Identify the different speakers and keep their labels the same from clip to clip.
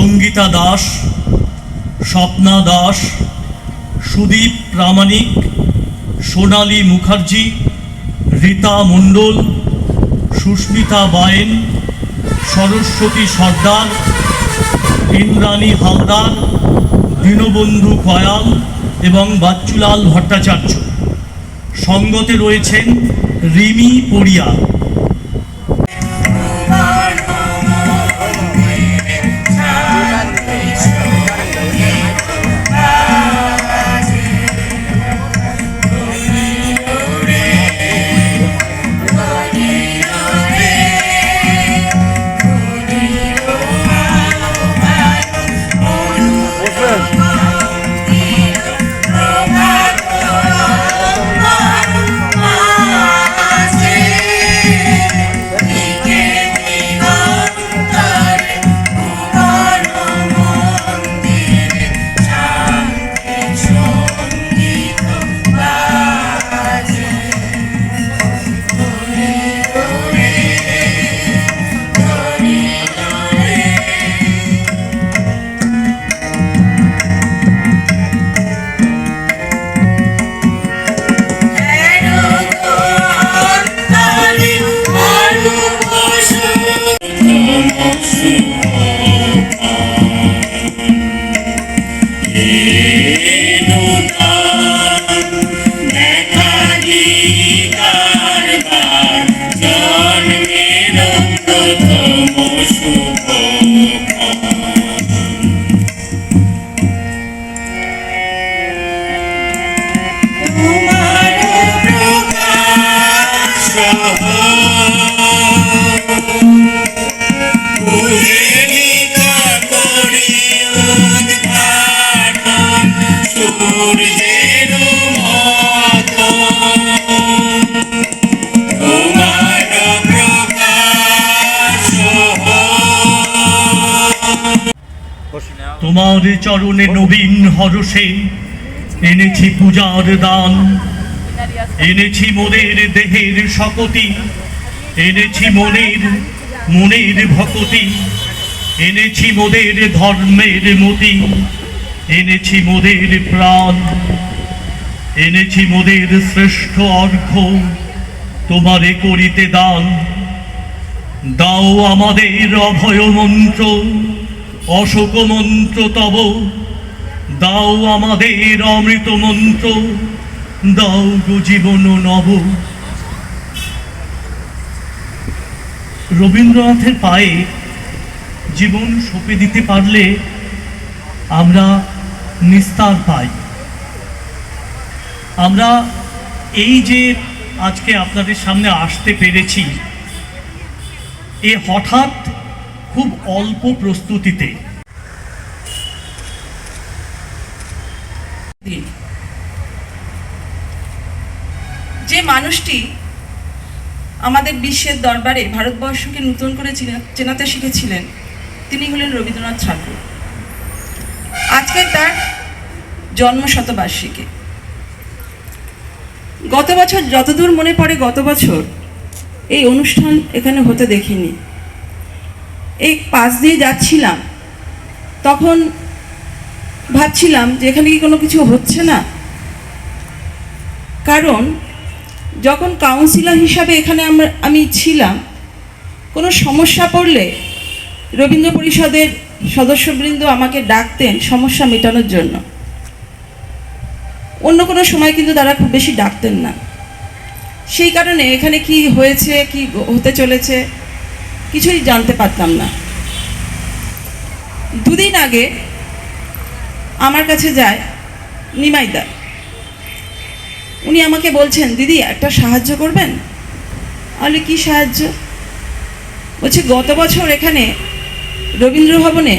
Speaker 1: সঙ্গীতা দাস, স্বপ্না দাস, সুদীপ প্রামাণিক, সোনালী মুখার্জি, রীতা মণ্ডল, সুস্মিতা বায়েন, সরস্বতী সর্দার, ইন্দ্রাণী হালদার, দীনবন্ধু কয়াল এবং বাচ্চুলাল ভট্টাচার্য। সঙ্গতে রয়েছেন রিমি পড়িয়া। তোমার চরণে নবীন হরষে এনেছি পূজার দান, এনেছি মনের দেহের শকতি, এনেছি মনের ভকতি, এনেছি মোদের ধর্মের মতি, এনেছি মোদের প্রাণ, এনেছি মোদের শ্রেষ্ঠ অর্ঘ্য তোমারে করিতে দান। দাও আমাদের অভয় মন্ত্র, অশোক মন্ত্র তব, দাও আমাদের অমৃত মন্ত্র, দাও গো জীবন নব। রবীন্দ্রনাথের পায়ে জীবন সঁপে দিতে পারলে আমরা নিস্তার পাই। আমরা এই যে আজকে আপনাদের সামনে আসতে পেরেছি, এ হঠাৎ খুব অল্প প্রস্তুতিতে।
Speaker 2: যে মানুষটি আমাদের বিশ্বের দরবারে ভারতবর্ষকে নতুন করে চেনাতে শিখেছিলেন, তিনি হলেন রবীন্দ্রনাথ ঠাকুর। আজকে তার জন্মশতবার্ষিকী। গত বছর যতদূর মনে পড়ে, গত বছর এই অনুষ্ঠান এখানে হতে দেখিনি। এই পাশ দিয়ে যাচ্ছিলাম, তখন ভাবছিলাম যে এখানে কি কোনো কিছু হচ্ছে না। কারণ যখন কাউন্সিলর হিসাবে এখানে আমি ছিলাম, কোনো সমস্যা পড়লে রবীন্দ্র পরিষদের সদস্যবৃন্দ আমাকে ডাকতেন সমস্যা মেটানোর জন্য। অন্য কোনো সময় কিন্তু তারা খুব বেশি ডাকতেন না। সেই কারণে এখানে কি হয়েছে, কি হতে চলেছে, কিছুই জানতে পারতাম না। দুদিন আগে আমার কাছে যায় নিমাইদা। উনি আমাকে বলছেন, দিদি একটা সাহায্য করবেন? তাহলে কি সাহায্য? বলছে গত বছর এখানে রবীন্দ্র ভবনে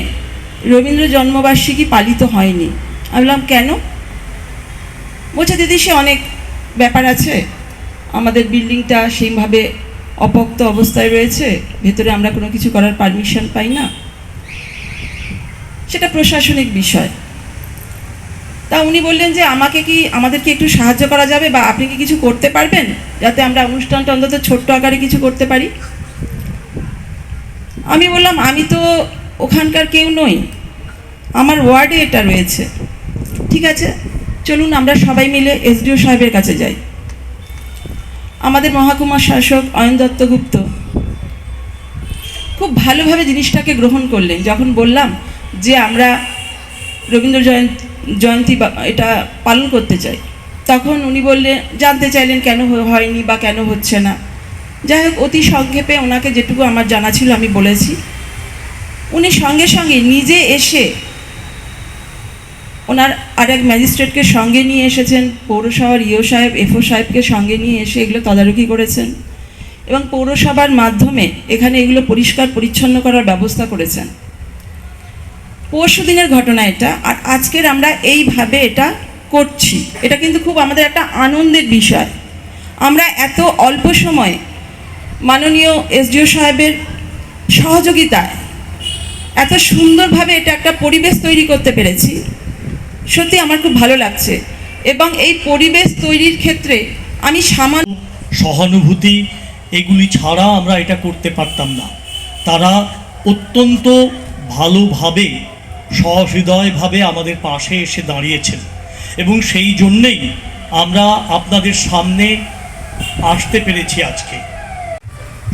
Speaker 2: রবীন্দ্র জন্মবার্ষিকী পালিত হয়নি। আমি বললাম কেন? বলছে দিদি সে অনেক ব্যাপার আছে, আমাদের বিল্ডিংটা সেইভাবে অপোক্ত অবস্থায় রয়েছে, ভেতরে আমরা কোনো কিছু করার পারমিশন পাই না, সেটা প্রশাসনিক বিষয়। তা উনি বললেন যে আমাদেরকে একটু সাহায্য করা যাবে, বা আপনি কি কিছু করতে পারবেন যাতে আমরা অনুষ্ঠানটা অন্তত ছোট্ট আকারে কিছু করতে পারি। আমি বললাম আমি তো ওখানকার কেউ নই, আমার ওয়ার্ডে এটা রয়েছে। ঠিক আছে, চলুন আমরা সবাই মিলে এসডিও সাহেবের কাছে যাই। আমাদের মহকুমার শাসক অয়ন দত্তগুপ্ত খুব ভালোভাবে জিনিসটাকে গ্রহণ করলেন। যখন বললাম যে আমরা রবীন্দ্র জয়ন্তী এটা পালন করতে চাই, তখন উনি বললেন, জানতে চাইলেন কেন হয়নি বা কেন হচ্ছে না। যাই হোক, অতি সংক্ষেপে ওনাকে যেটুকু আমার জানা ছিল আমি বলেছি। উনি সঙ্গে সঙ্গে নিজে এসে ওনার আরেক ম্যাজিস্ট্রেটকে সঙ্গে নিয়ে এসেছেন, পৌরসভার ইও সাহেব, এফও সাহেবকে সঙ্গে নিয়ে এসে এগুলো তদারকি করেছেন এবং পৌরসভার মাধ্যমে এখানে এগুলো পরিষ্কার পরিচ্ছন্ন করার ব্যবস্থা করেছেন। পরশু দিনের ঘটনা এটা, আর আজকের আমরা এইভাবে এটা করছি। এটা কিন্তু খুব আমাদের একটা আনন্দের বিষয়। আমরা এত অল্প সময়ে মাননীয় এসডিও সাহেবের সহযোগিতায় এত সুন্দরভাবে এটা একটা পরিবেশ তৈরি করতে পেরেছি। সত্যি আমার খুব ভালো লাগছে এবং এই পরিবেশ তৈরির ক্ষেত্রে আমি সামান্য
Speaker 1: সহানুভূতি এগুলি ছাড়া আমরা এটা করতে পারতাম না। তারা অত্যন্ত ভালোভাবে সহৃদয়ভাবে আমাদের পাশে এসে দাঁড়িয়েছেন এবং সেই জন্যেই আমরা আপনাদের সামনে আসতে পেরেছি আজকে।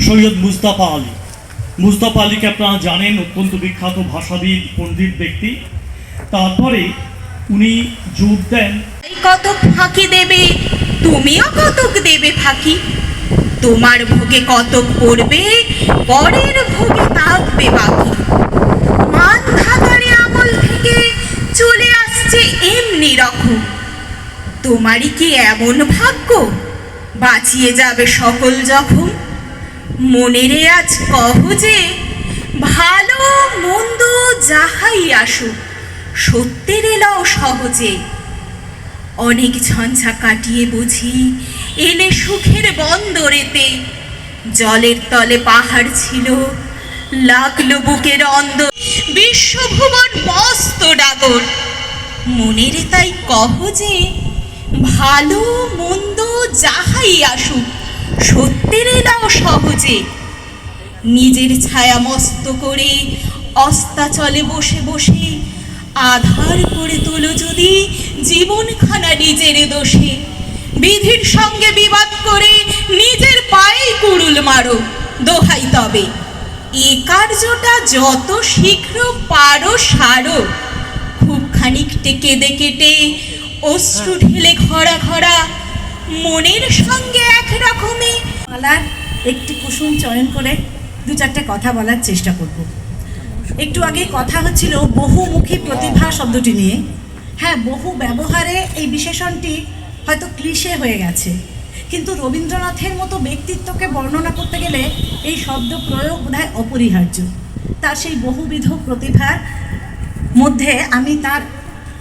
Speaker 1: সৈয়দ মুস্তাফা আলী, মুস্তাফা আলীকে আপনারা জানেন, অত্যন্ত বিখ্যাত ভাষাবিদ, পণ্ডিত ব্যক্তি। তারপরে উনি যোগ দেন,
Speaker 3: কতক ফাঁকি দেবে, তুমিও কতক দেবে ফাঁকি। তোমার ভোগে কতক পড়বে, পরের ভোগে থাকবে বাকি। মান ভাগাড়ে আমল থেকে চলে আসছে এমনি রকম। তোমারই কি এমন ভাগ্য, বাঁচিয়ে যাবে সকল জখম। মনেরে আজ কহ যে, ভালো মন্দ যাহাই আসুক, সত্যের এলাও সহজে। অনেক ঝঞ্ঝা কাটিয়ে বুঝি এলে সুখের বন্দরেতে। জলের তলে পাহাড় ছিল, লাগলো বুকের অন্দর। বিশ্বভুবন মস্ত ডাগর, মনের তাই কহ যে, ভালো মন্দ যাহাই আসুক, সত্যের এলাও সহজে। নিজের ছায়া মস্ত করে অস্তাচলে বসে বসে, আধার করে তোলো যদি জীবনখানা নিজের দোষে। বিধির সঙ্গে বিবাদ করে নিজের পায়ে কুড়ুল মারো, দোহাই তবে এ কার্যটা যত শীঘ্র পারো সারো। খুব খানিকটে কেঁদে কেটে অশ্রু ঢেলে ঘরা ঘরা, মনের সঙ্গে একরকমই
Speaker 4: মালার একটি কুসুম চয়ন করে দু চারটে কথা বলার চেষ্টা করব। একটু আগে কথা হচ্ছিল বহুমুখী প্রতিভা শব্দটি নিয়ে। হ্যাঁ, বহু ব্যবহারে এই বিশেষণটি হয়তো ক্লিশে হয়ে গেছে, কিন্তু রবীন্দ্রনাথের মতো ব্যক্তিত্বকে বর্ণনা করতে গেলে এই শব্দ প্রয়োগ বোধহয় অপরিহার্য। তার সেই বহুবিধ প্রতিভার মধ্যে আমি তার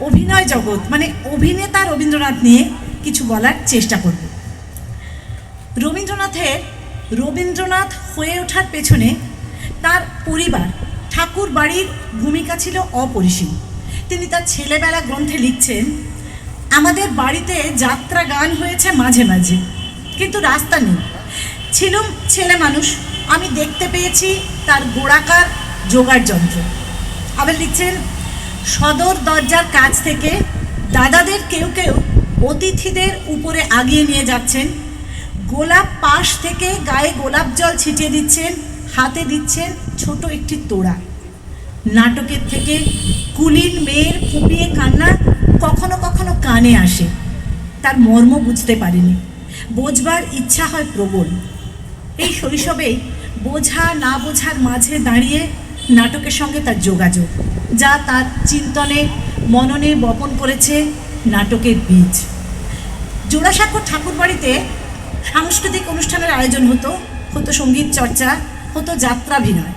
Speaker 4: অভিনয় জগৎ মানে অভিনেতা রবীন্দ্রনাথ নিয়ে কিছু বলার চেষ্টা করব। রবীন্দ্রনাথ হয়ে ওঠার পেছনে তার পরিবার, ঠাকুর বাড়ির ভূমিকা ছিল অপরিসীম। তিনি তার ছেলেবেলা গ্রন্থে লিখছেন, আমাদের বাড়িতে যাত্রা গান হয়েছে মাঝে মাঝে, কিন্তু রাস্তা নেই। ছিলুম ছেলে মানুষ, আমি দেখতে পেয়েছি তার গোড়াকার জোগাড় যন্ত্র। আবার লিখছেন, সদর দরজার কাছ থেকে দাদাদের কেউ কেউ অতিথিদের উপরে আগিয়ে নিয়ে যাচ্ছেন, গোলাপ পাশ থেকে গায়ে গোলাপ জল ছিটিয়ে দিচ্ছেন, হাতে দিচ্ছেন ছোট একটি তোড়া। নাটকের থেকে কুলীন মেয়ের ফুপিয়ে কান্না কখনো কখনো কানে আসে, তার মর্ম বুঝতে পারেনি, বোঝবার ইচ্ছা হয় প্রবল। এই শৈশবেই বোঝা না বোঝার মাঝে দাঁড়িয়ে নাটকের সঙ্গে তার যোগাযোগ, যা তার চিন্তনে মননে বপন করেছে নাটকের বীজ। জোড়াসাঁকোর ঠাকুরবাড়িতে সাংস্কৃতিক অনুষ্ঠানের আয়োজন হতো, সঙ্গীত চর্চা হতো, যাত্রাভিনয়।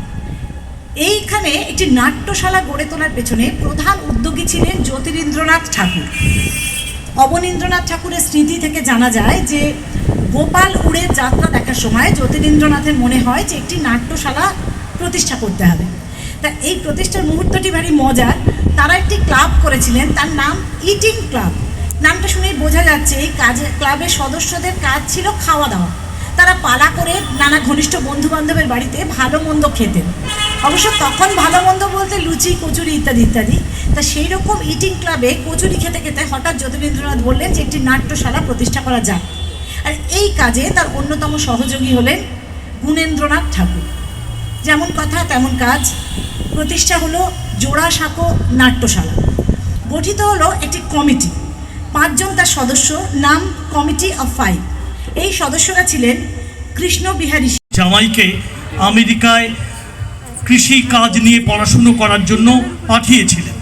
Speaker 4: এইখানে একটি নাট্যশালা গড়ে তোলার পেছনে প্রধান উদ্যোগী ছিলেন জ্যোতিরিন্দ্রনাথ ঠাকুর। অবনীন্দ্রনাথ ঠাকুরের স্মৃতি থেকে জানা যায় যে গোপাল উড়ে যাত্রা দেখার সময় জ্যোতিরিন্দ্রনাথের মনে হয় যে একটি নাট্যশালা প্রতিষ্ঠা করতে হবে। তা এই প্রতিষ্ঠার মুহূর্তটি ভারী মজার। তারা একটি ক্লাব করেছিলেন, তার নাম ইটিং ক্লাব। নামটা শুনেই বোঝা যাচ্ছে এই ক্লাবের সদস্যদের কাজ ছিল খাওয়া দাওয়া। তারা পালা করে নানা ঘনিষ্ঠ বন্ধু বান্ধবের বাড়িতে ভালো মন্দ খেতেন। অবশ্য তখন ভালো মন্দ বলতে লুচি, কচুরি ইত্যাদি ইত্যাদি। তা সেই রকম ইটিং ক্লাবে কচুরি খেতে খেতে হঠাৎ যতীন্দ্রনাথ বললেন যে একটি নাট্যশালা প্রতিষ্ঠা করা যাক। আর এই কাজে তার অন্যতম সহযোগী হলেন গুণেন্দ্রনাথ ঠাকুর। যেমন কথা তেমন কাজ, প্রতিষ্ঠা হলো জোড়াসাঁকো নাট্যশালা। গঠিত হলো একটি কমিটি, 5 জন তার সদস্য, নাম কমিটি অফ 5। এই সদস্যরা ছিলেন কৃষ্ণবিহারী
Speaker 1: জামাইকে আমেরিকায় কৃষি কাজ নিয়ে পড়াশুনো করার জন্য পাঠিয়েছিলেন।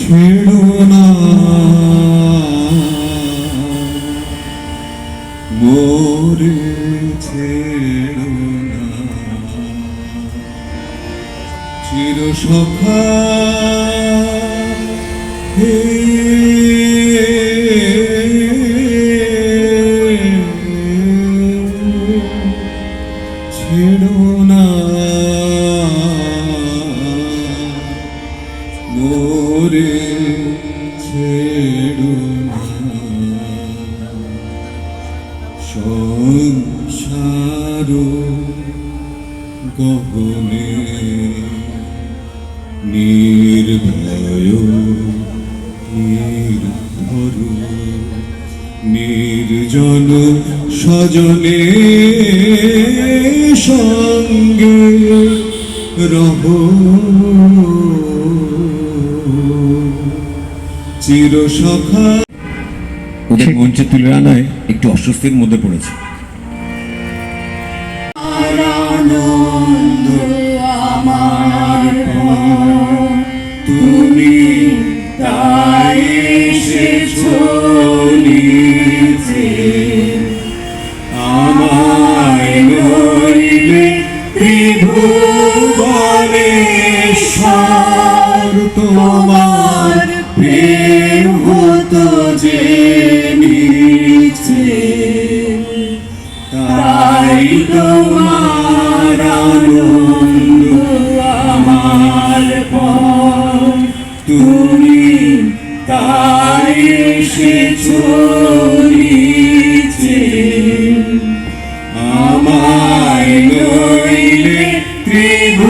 Speaker 5: ছেড়ো না মোরে, ছেড়ো না চির সখা হে, ছেড়ো না মোরে, ছেড়ো না সংসার গহনে নির্ভয় নির্ভর নির্জন সজনে সঙ্গে রহ চির সখা। ওদের মঞ্চে তুলে আনায় একটু অস্বস্তির মধ্যে পড়েছে। তুমি তাই এসেছো নিচে, আমায় নইলে ত্রিভুবনেশ্বর তোমার প্রেম হতো যে নিচে, তাই তোমার আনন্দ আমার পর, তুমি তাই এসেছো নিচে, আমায় নইলে ত্রিভুবনেশ্বর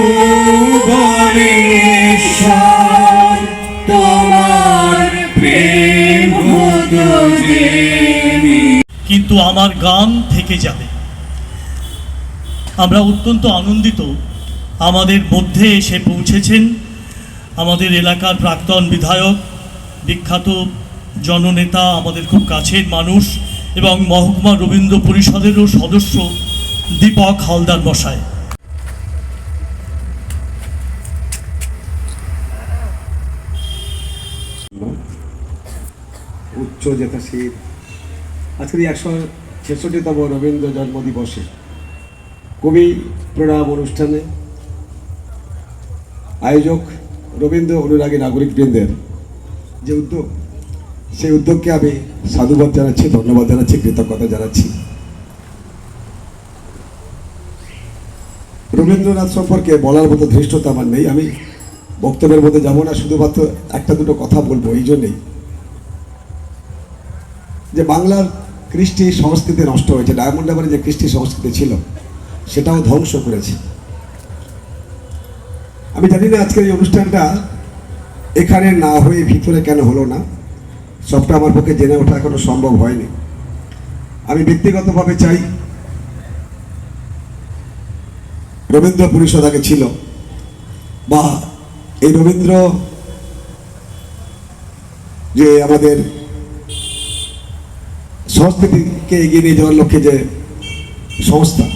Speaker 5: তোমার প্রেম হতো যে।
Speaker 1: কিন্তু আমার গান থেকে যাবে। আমরা অত্যন্ত আনন্দিত আমাদের মধ্যে এসে পৌঁছেছেন আমাদের এলাকার প্রাক্তন বিধায়ক, বিখ্যাত জননেতা, আমাদের খুব কাছের মানুষ এবং মহকুমা রবীন্দ্র পরিষদেরও সদস্য দীপক হালদার মশাই।
Speaker 6: উচ্চ জেতাশীল আজকের 166তম রবীন্দ্র জন্মদিবসে কবি প্রণাম অনুষ্ঠানে আয়োজক রবীন্দ্র অনুরাগী নাগরিকবৃন্দের যে উদ্যোগ, সেই উদ্যোগকে আমি সাধুবাদ জানাচ্ছি, ধন্যবাদ জানাচ্ছি, কৃতজ্ঞতা জানাচ্ছি। রবীন্দ্রনাথ সম্পর্কে বলার মতো ধৃষ্টতা আমার নেই, আমি বক্তব্যের মধ্যে যাব না, শুধুমাত্র একটা দুটো কথা বলবো এই জন্যেই যে বাংলার কৃষ্টি সংস্কৃতি নষ্ট হয়েছে। ডায়মন্ড হারবারে যে কৃষ্টি সংস্কৃতি ছিল সেটাও ধ্বংস করেছে। আমি জানি না আজকের এই অনুষ্ঠানটা এখানে না হয়ে ভিতরে কেন হলো না, সবটা আমার পক্ষে জেনে ওঠা এখনো সম্ভব হয়নি। আমি ব্যক্তিগতভাবে চাই রবীন্দ্র পরিষদ আগে ছিল, বা এই রবীন্দ্র যে আমাদের সংস্কৃতিকে এগিয়ে নিয়ে যাওয়ার লক্ষ্যে যে সংস্থা,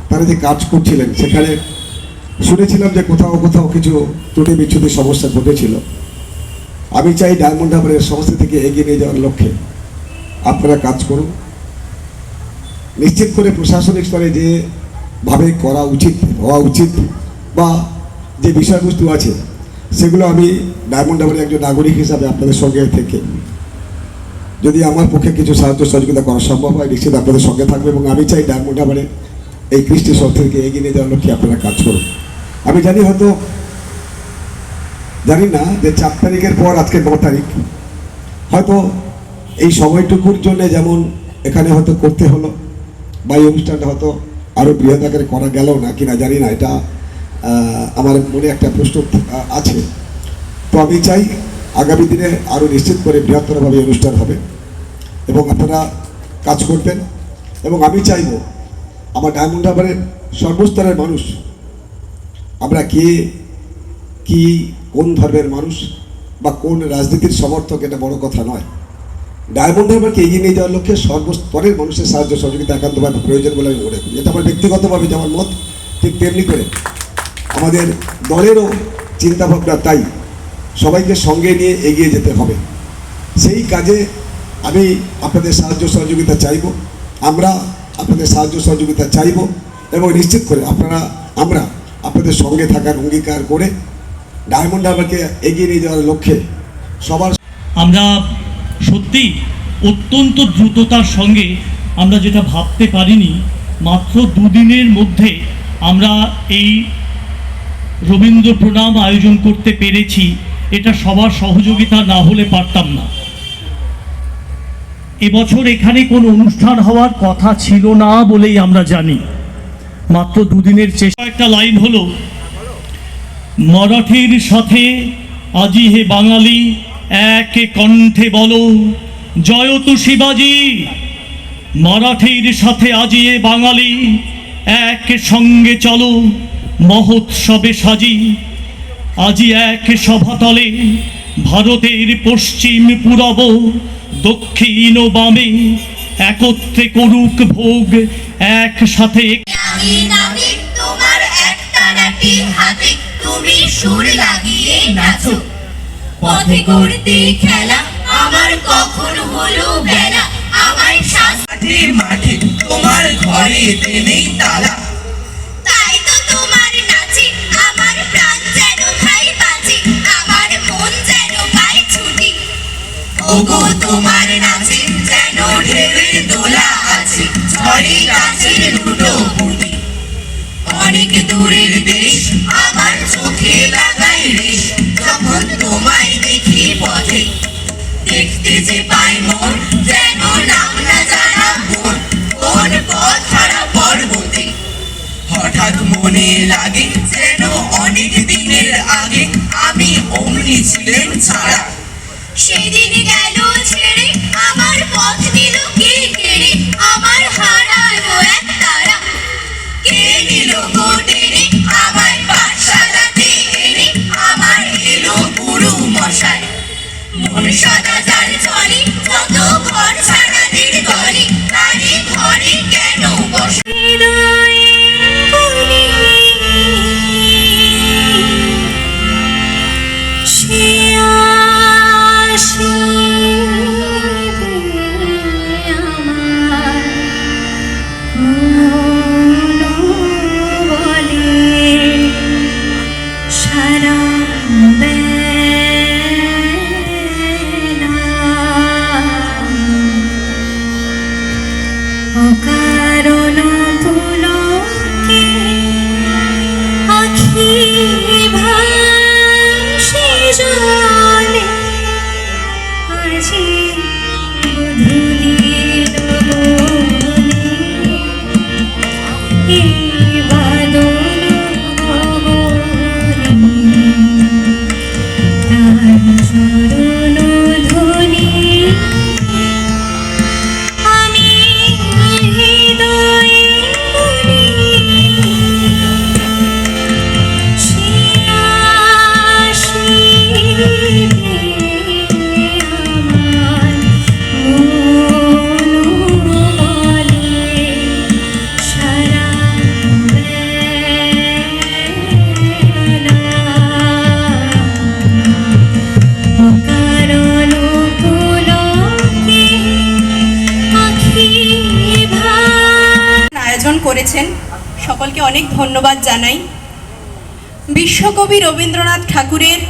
Speaker 6: তারা যে কাজ করছিলেন, সেখানে শুনেছিলাম যে কোথাও কোথাও কিছু ত্রুটি বিচ্ছুতি সমস্যা ঘটেছিল। আমি চাই ডায়মন্ড হারবারের সংস্কৃতিকে এগিয়ে নিয়ে যাওয়ার লক্ষ্যে আপনারা কাজ করুন। নিশ্চিত করে প্রশাসনিক স্তরে যেভাবে করা উচিত, হওয়া উচিত, বা যে বিষয়বস্তু আছে সেগুলো আমি ডায়মন্ড হারবারের একজন নাগরিক হিসাবে আপনাদের সঙ্গে থেকে যদি আমার পক্ষে কিছু সাহায্য সহযোগিতা করা সম্ভব হয়, নিশ্চিত আপনাদের সঙ্গে থাকবে। এবং আমি চাই ডায়মন্ড হারবারে এই কৃষ্টি সংস্থাকে এগিয়ে নিয়ে যাওয়ার লক্ষ্যে আপনারা কাজ করুন। আমি জানি হয়তো জানি না যে 4 তারিখের পর আজকে 9 তারিখ, হয়তো এই সময়টুকুর জন্য যেমন এখানে হয়তো করতে হলো, বা এই অনুষ্ঠানটা হয়তো আরও বৃহৎ আকারে করা গেল না কিনা জানি না, এটা আমার মনে একটা প্রশ্ন আছে। তো আমি চাই আগামী দিনে আরও নিশ্চিত করে বৃহত্তরভাবে অনুষ্ঠান হবে এবং আপনারা কাজ করবেন। এবং আমি চাইব আমার ডায়মন্ড হারবারের সর্বস্তরের মানুষ, আমরা কে কি কোন ধর্মের মানুষ বা কোন রাজনীতির সমর্থক এটা বড় কথা নয়, ডায়মন্ড হারবারকে এগিয়ে নিয়ে যাওয়ার লক্ষ্যে সর্বস্তরের মানুষের সাহায্য সহযোগিতা একান্তভাবে প্রয়োজন বলে আমি মনে করি। এটা আমার ব্যক্তিগতভাবে যেমন মত, ঠিক তেমনি করে আমাদের দলেরও চিন্তাভাবনা তাই, সবাইকে সঙ্গে নিয়ে এগিয়ে যেতে হবে। সেই কাজে আমি আপনাদের সাহায্য সহযোগিতা চাইব, আমরা আপনাদের সাহায্য সহযোগিতা চাইব এবং নিশ্চিত করে আমরা আপনাদের সঙ্গে থাকার অঙ্গীকার করে ডায়মন্ড হারবারকে এগিয়ে নিয়ে যাওয়ার লক্ষ্যে সবার
Speaker 1: আমরা সত্যি অত্যন্ত দ্রুততার সঙ্গে আমরা যেটা ভাবতে পারিনি, মাত্র 2 দিনের মধ্যে আমরা এই রবীন্দ্র প্রণাম আয়োজন করতে পেরেছি। এটা সবার সহযোগিতা না হলে পারতাম না। এবছর এখানে কোনো অনুষ্ঠান হওয়ার কথা ছিল না বলেই আমরা জানি। মাত্র 2 দিনের চেষ্টা। একটা লাইন হলো, মরাঠির সাথে আজি হে বাঙালি এক কণ্ঠে বলো জয়তু শিবাজি। মারাঠির সাথে আজি হে বাঙালি এক সঙ্গে চলো মহোৎসবে সাজি। আজি এক সভাতলে ভারতের পশ্চিম পূরব দক্ষিণ ও বামে একত্রে করুক ভোগ একসাথে।
Speaker 3: আমি নামে তোমার একটানাটি হাতে তুমি সুর লাগিয়ে নাচো। পথে করতে খেলা আমার কখন হলো বেলা, আমার
Speaker 7: মাঠে মাঠে তোমার ঘরে নেই তালা।
Speaker 3: তাই তো তোমার নাচে আমার প্রাণ যেন ভাই বাঁচে, আমার মন যেন পায় ছুটি। ওগো তোমার নাচে যেন ঢেউয়ের দোলা আছে, ঝড়ে গাছের দুটো বুটি। অনেক দূরের দেশ আমার চোখে লাগাই রেশ, যখন তোমায় দেখি পথে। দেখতে যে পাই মন যেন নাম না জানা বন, কোন পথ হারা পর্বতে।
Speaker 7: হঠাৎ মনে লাগে যেন অনেক দিনের আগে আমি অমনি ছিলেন ছাড়া।
Speaker 3: সেদিন গেল ছেড়ে আমার পথ দিল কে কেড়ে, আমার হারালো এক তারা। কে নিল গো টেনে আমায় পাঠশালাতে এনে, আমার এলো গুরু মশাই। মন সদা যার চলে যত ঘর ছাড়াদের দলে, তারে ঘরে কেন বসে।
Speaker 8: অকারণ পুলকে আখি ভাসে জলে, আজি গধূলির বনে এই বাদল গগনে তার চরণ ধ্বনি আমি হৃদয়ে বলি। সে আসিবে আমার মন বলে, সারা বেলা অকারণ পুলকে আখি
Speaker 9: আয়োজন করেছেন সকলকে অনেক ধন্যবাদ জানাই। বিশ্বকবি রবীন্দ্রনাথ ঠাকুরের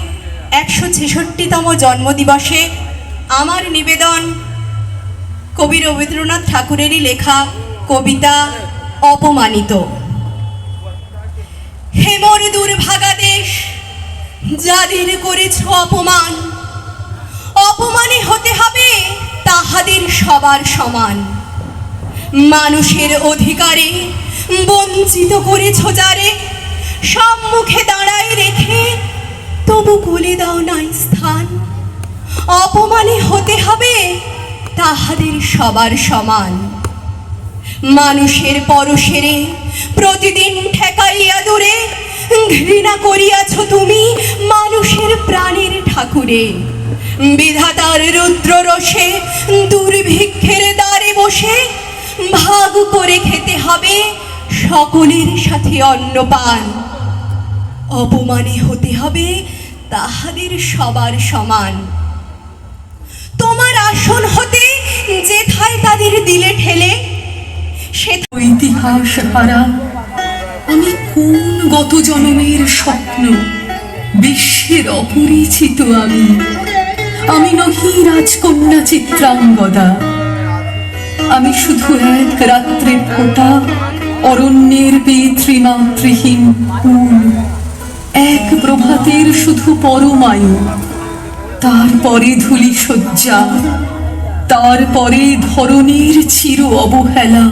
Speaker 9: 166তম জন্মদিবসে আমার নিবেদন কবি রবীন্দ্রনাথ ঠাকুরেরই লেখা কবিতা অপমানিত। হে মোর দুর্ভাগা দেশ, যাদের করেছ অপমান, অপমানে হতে হবে তাহাদের সবার সমান। মানুষের অধিকারে বঞ্চিত করেছ যারে, সম্মুখে দাঁড়ায় রেখে তবু কোলে দাও নাই স্থান। অপমানে হতে হবে তাহাদের সবার সমান। মানুষের পরশেরে প্রতিদিন ঠেকাইয়া দূরে, ঘৃণা করিয়াছ তুমি মানুষের প্রাণের ঠাকুরে। বিধাতার রুদ্র রসে দুর্ভিক্ষের দ্বারে বসে, ভাগ করে খেতে হবে সকলের সাথে অন্নপান। অপমানে হতে হবে তাহাদের সবার সমান। তোমার আসন হতে যেথায় তাদের দিলে ঠেলে, সে ইতিহাস হারা আমি কোন গত জন্মের স্বপ্ন, বিশ্বের অপরিচিত আমি নহি রাজকন্যা চিত্রাঙ্গদা। আমি শুধু এক রাত্রে ফোটা অরণ্যের পিতৃমাতৃহীন ফুল, এক প্রভাতের শুধু পরমায়ু, তারপরে ধূলি শয্যা, তারপরে ধরণীর চির অবহেলা।